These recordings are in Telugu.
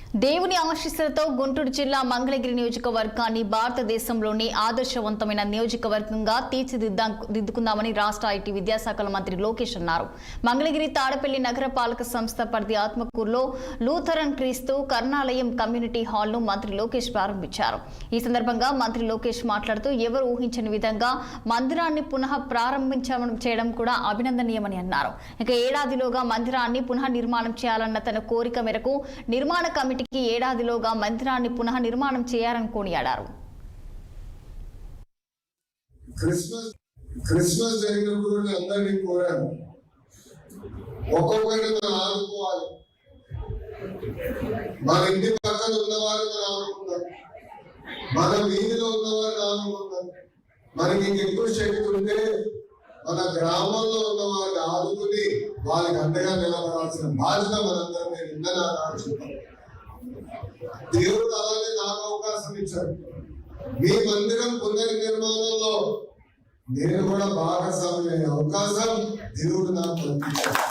దేవుని ఆశీస్సులతో గుంటూరు జిల్లా మంగళగిరి నియోజకవర్గాన్ని భారతదేశంలోని ఆదర్శవంతమైన నియోజకవర్గంగా తీర్చిదిద్దుకుందామని రాష్ట్ర ఐటీ విద్యాశాఖ మంత్రి లోకేష్ అన్నారు. మంగళగిరి తాడపల్లి నగరపాలక సంస్థ పరిధి ఆత్మకూరులో లూథరన్ క్రీస్తు కరుణాలయం కమ్యూనిటీ హాల్ను మంత్రి లోకేష్ ప్రారంభించారు. ఈ సందర్భంగా మంత్రి లోకేష్ మాట్లాడుతూ ఎవరు ఊహించని విధంగా మందిరాన్ని పునః ప్రారంభించడం కూడా అభినందనీయమని అన్నారు. ఇక ఏడాదిలోగా మందిరాన్ని పునః నిర్మాణం చేయాలన్న తన కోరిక మేరకు నిర్మాణ కమిటీకి ఏడాదిలోగా మందిరాన్ని పునః నిర్మాణం చేయాలని కొనియాడారు. క్రిస్మస్ జరిగినప్పుడు అందరినీ కోరాను, ఒక్కొక్కరిని మనం ఆదుకోవాలి. మన ఇంటి పక్కన ఉన్నవారు మనం ఆదుకుంటాం, మన వీధిలో ఉన్నవారిని ఆదుకుంటాం. మనకి ఇంకెక్కువ శక్తి ఉంటే మన గ్రామంలో ఉన్న వారిని ఆదుకుని వాళ్ళకి అండగా నిలబడాల్సిన బాధ్యత మనందరం నేను ఇందని ఆలోచిస్తాను. దేవుడు అలాగే నాకు అవకాశం ఇచ్చాడు. మీ మందిరం పునర్నిర్మాణంలో నేను కూడా భాగస్వామి అయ్యే అవకాశం దేవుడు నాకు అందించాడు.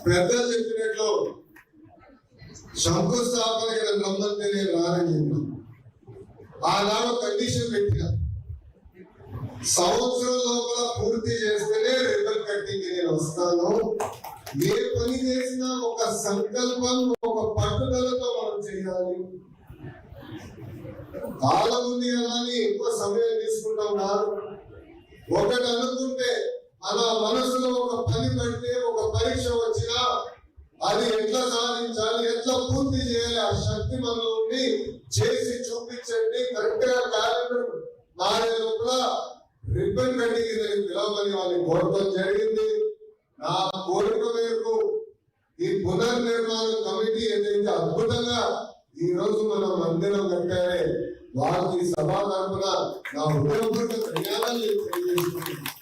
పెద్దలు చెప్పినట్లు శంకుస్థాపనకి నన్ను రమ్మంటే నేను రానని చెప్పాను. ఆనాడు కండిషన్ పెట్టిన సంవత్సరం లోపల పూర్తి చేస్తేనే రిబన్ కట్టింగ్ నేను వస్తాను. ఏ పని చేసినా ఒక సంకల్పం, ఒక పట్టుదలతో మనం చేయాలి. చాలా మంది అలాని ఎక్కువ సమయం తీసుకుంటాం కాదు. ఒకటి అనుకుంటే మన మనసులో ఒక పని పెడితే, ఒక పరీక్ష వచ్చినా అది ఎట్లా సాధించాలి, ఎట్లా పూర్తి చేయాలి, ఆ శక్తి మనలో ఉండి చేసి చూపించండి. కరెక్ట్ గా క్యాలెండర్ మారే లోపల రిబ్బన్ కటింగ్ పిలవమని వాళ్ళని కోరడం జరిగింది. నా కోరిక మేరకు ఈ పునర్నిర్మాణ కమిటీ ఏదైతే అద్భుతంగా ఈ రోజు మనం మందిరం కట్టారే, వాళ్ళకి సభా తరపున నా హృదయపూర్వక ధన్యవాదాలు తెలియజేస్తున్నాను.